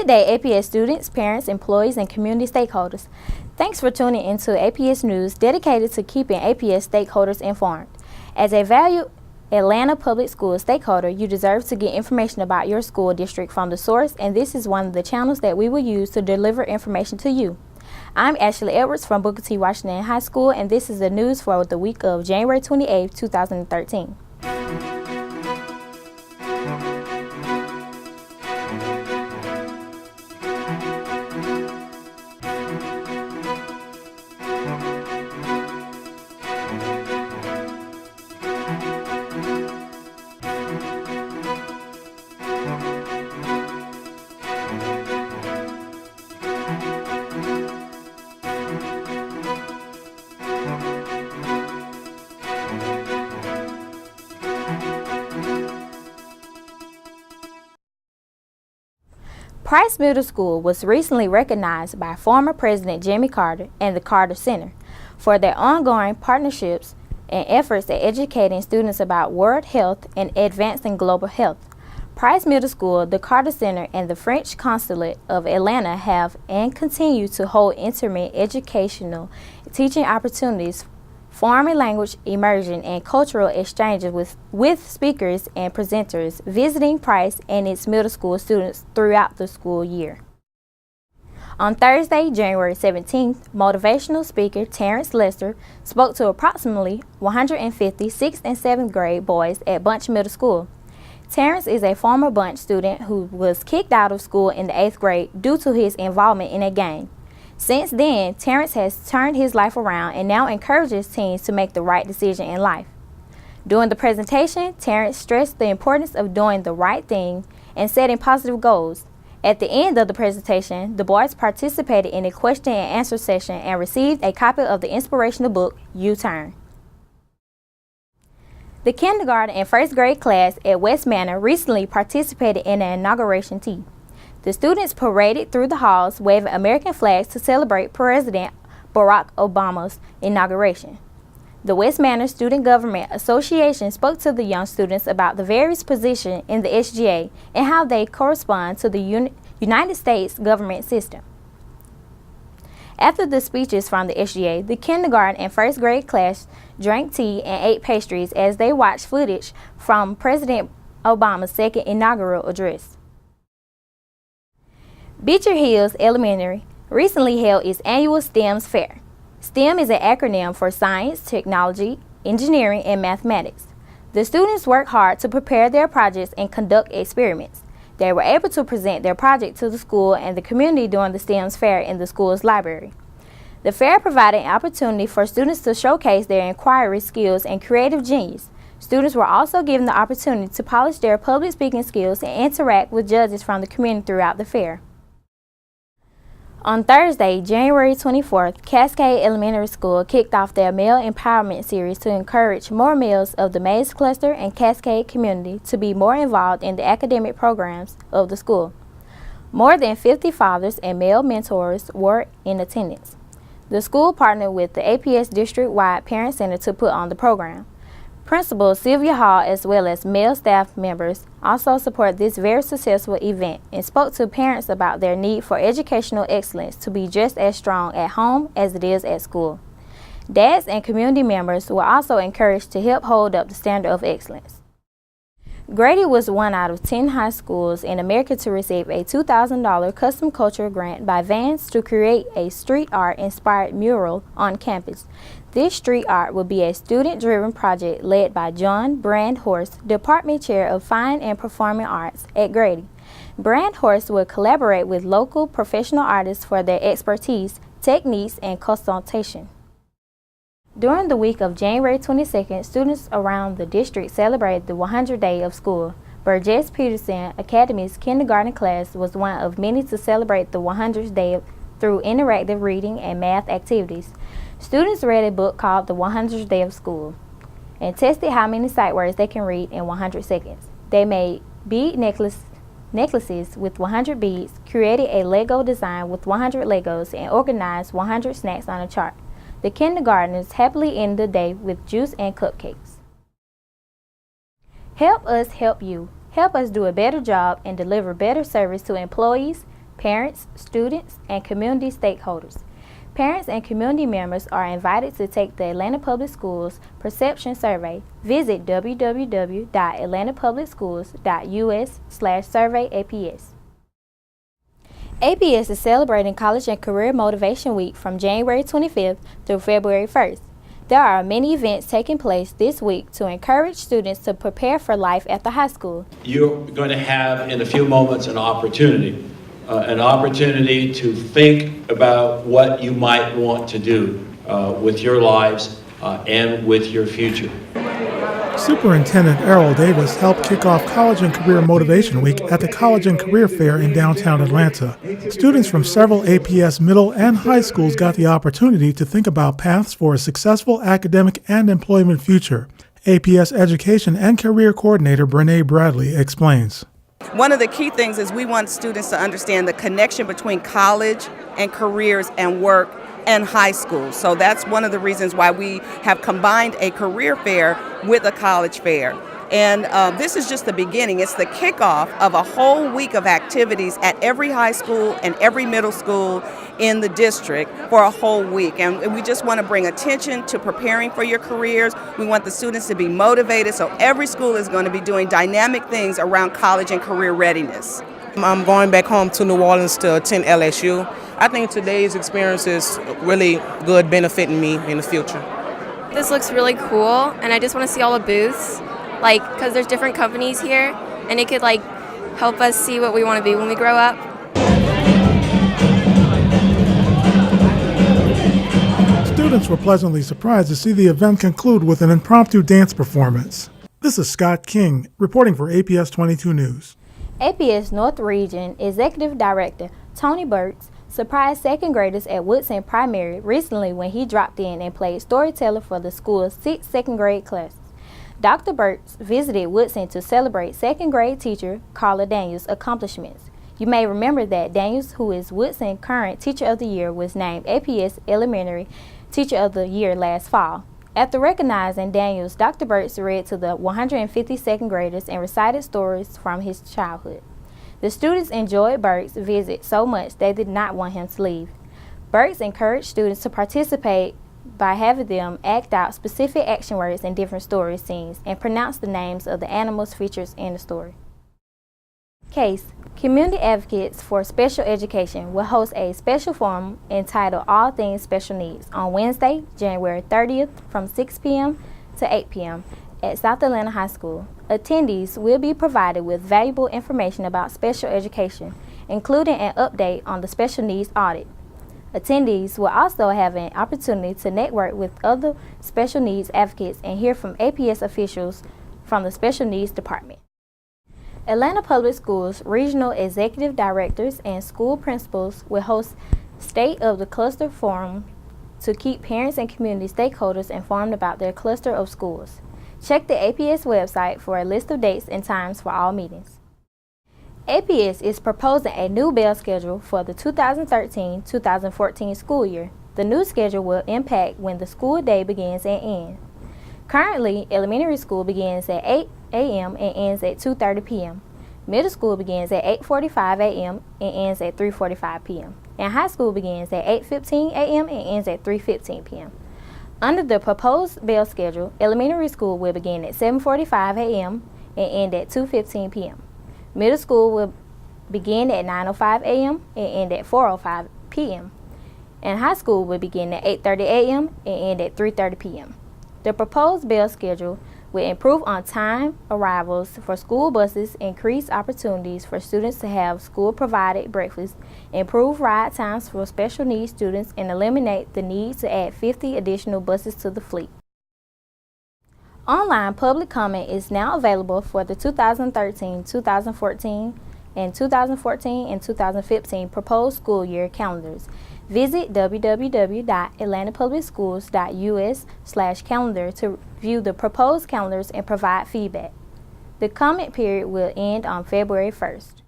Good day, APS students, parents, employees, and community stakeholders. Thanks for tuning into APS News, dedicated to keeping APS stakeholders informed. As a valued Atlanta Public School stakeholder, you deserve to get information about your school district from the source, and this is one of the channels that we will use to deliver information to you. I'm Ashley Edwards from Booker T. Washington High School, and this is the news for the week of January 28, 2013. Price Middle School was recently recognized by former President Jimmy Carter and the Carter Center for their ongoing partnerships and efforts at educating students about world health and advancing global health. Price Middle School, the Carter Center, and the French Consulate of Atlanta have and continue to hold intimate educational teaching opportunities, foreign language immersion, and cultural exchanges with speakers and presenters visiting Price and its middle school students throughout the school year. On Thursday, January 17th, motivational speaker Terrence Lester spoke to approximately 150 6th and 7th grade boys at Bunch Middle School. Terrence is a former Bunch student who was kicked out of school in the 8th grade due to his involvement in a gang. Since then, Terrence has turned his life around and now encourages teens to make the right decision in life. During the presentation, Terrence stressed the importance of doing the right thing and setting positive goals. At the end of the presentation, the boys participated in a question and answer session and received a copy of the inspirational book, U-Turn. The kindergarten and first grade class at West Manor recently participated in an inauguration tea. The students paraded through the halls waving American flags to celebrate President Barack Obama's inauguration. The West Manor Student Government Association spoke to the young students about the various positions in the SGA and how they correspond to the United States government system. After the speeches from the SGA, the kindergarten and first grade class drank tea and ate pastries as they watched footage from President Obama's second inaugural address. Beecher Elementary recently held its annual STEMS Fair. STEM is an acronym for Science, Technology, Engineering, and Mathematics. The students worked hard to prepare their projects and conduct experiments. They were able to present their project to the school and the community during the STEMS Fair in the school's library. The fair provided an opportunity for students to showcase their inquiry skills and creative genius. Students were also given the opportunity to polish their public speaking skills and interact with judges from the community throughout the fair. On Thursday, January 24th, Cascade Elementary School kicked off their Male Empowerment Series to encourage more males of the Mays Cluster and Cascade community to be more involved in the academic programs of the school. More than 50 fathers and male mentors were in attendance. The school partnered with the APS district-wide parent center to put on the program. Principal Sylvia Hall, as well as male staff members, also support this very successful event and spoke to parents about their need for educational excellence to be just as strong at home as it is at school. Dads and community members were also encouraged to help hold up the standard of excellence. Grady was one out of 10 high schools in America to receive a $2,000 custom culture grant by Vance to create a street art-inspired mural on campus. This street art will be a student-driven project led by John Brandhorst, Department Chair of Fine and Performing Arts at Grady. Brandhorst will collaborate with local professional artists for their expertise, techniques, and consultation. During the week of January 22nd, students around the district celebrated the 100th day of school. Berts Peterson Academy's kindergarten class was one of many to celebrate the 100th day through interactive reading and math activities. Students read a book called The 100th Day of School and tested how many sight words they can read in 100 seconds. They made bead necklaces with 100 beads, created a Lego design with 100 Legos, and organized 100 snacks on a chart. The kindergartners happily ended the day with juice and cupcakes. Help us help you. Help us do a better job and deliver better service to employees, parents, students, and community stakeholders. Parents and community members are invited to take the Atlanta Public Schools Perception Survey. Visit www.atlantapublicschools.us/survey-APS. APS is celebrating College and Career Motivation Week from January 25th through February 1st. There are many events taking place this week to encourage students to prepare for life after high school. You're going to have in a few moments an opportunity to think about what you might want to do with your lives and with your future. Superintendent Errol Davis helped kick off College and Career Motivation Week at the College and Career Fair in downtown Atlanta. Students from several APS middle and high schools got the opportunity to think about paths for a successful academic and employment future. APS Education and Career Coordinator Brene Bradley explains. One of the key things is we want students to understand the connection between college and careers and work and high school. So that's one of the reasons why we have combined a career fair with a college fair. And this is just the beginning. It's the kickoff of a whole week of activities at every high school and every middle school in the district for a whole week. And we just want to bring attention to preparing for your careers. We want the students to be motivated. So every school is going to be doing dynamic things around college and career readiness. I'm going back home to New Orleans to attend LSU. I think today's experience is really good, benefiting me in the future. This looks really cool, and I just want to see all the booths, because there's different companies here, and it could help us see what we want to be when we grow up. Students were pleasantly surprised to see the event conclude with an impromptu dance performance. This is Scott King, reporting for APS 22 News. APS North Region Executive Director Tony Berts surprised second graders at Woodson Primary recently when he dropped in and played storyteller for the school's 6th second grade classes. Dr. Berts visited Woodson to celebrate second grade teacher Carla Daniels' accomplishments. You may remember that Daniels, who is Woodson current Teacher of the Year, was named APS Elementary Teacher of the Year last fall. After recognizing Daniels, Dr. Berts read to the 150 second graders and recited stories from his childhood. The students enjoyed Berts' visit so much they did not want him to leave. Berts encouraged students to participate by having them act out specific action words in different story scenes and pronounce the names of the animals featured in the story. CASE, Community Advocates for Special Education, will host a special forum entitled All Things Special Needs on Wednesday, January 30th from 6 p.m. to 8 p.m. at South Atlanta High School. Attendees will be provided with valuable information about special education, including an update on the special needs audit. Attendees will also have an opportunity to network with other special needs advocates and hear from APS officials from the Special Needs Department. Atlanta Public Schools Regional Executive Directors and school principals will host State of the Cluster Forum to keep parents and community stakeholders informed about their cluster of schools. Check the APS website for a list of dates and times for all meetings. APS is proposing a new bell schedule for the 2013-2014 school year. The new schedule will impact when the school day begins and ends. Currently, elementary school begins at 8 a.m. and ends at 2:30 p.m. Middle school begins at 8:45 a.m. and ends at 3:45 p.m. And high school begins at 8:15 a.m. and ends at 3:15 p.m. Under the proposed bell schedule, elementary school will begin at 7:45 a.m. and end at 2:15 p.m. Middle school will begin at 9:05 a.m. and end at 4:05 p.m. And high school will begin at 8:30 a.m. and end at 3:30 p.m. The proposed bell schedule will improve on-time arrivals for school buses, increase opportunities for students to have school-provided breakfast, improve ride times for special needs students, and eliminate the need to add 50 additional buses to the fleet. Online public comment is now available for the 2013, 2014, and 2014 and 2015 proposed school year calendars. Visit www.atlantapublicschools.us/calendar to view the proposed calendars and provide feedback. The comment period will end on February 1st.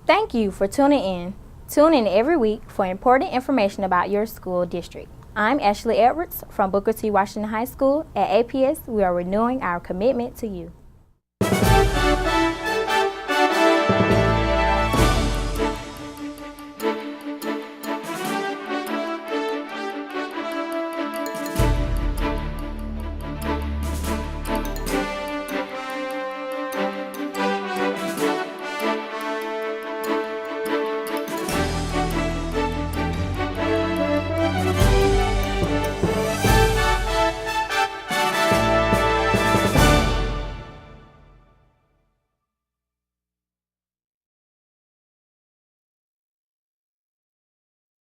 Thank you for tuning in. Tune in every week for important information about your school district. I'm Ashley Edwards from Booker T. Washington High School. At APS, we are renewing our commitment to you.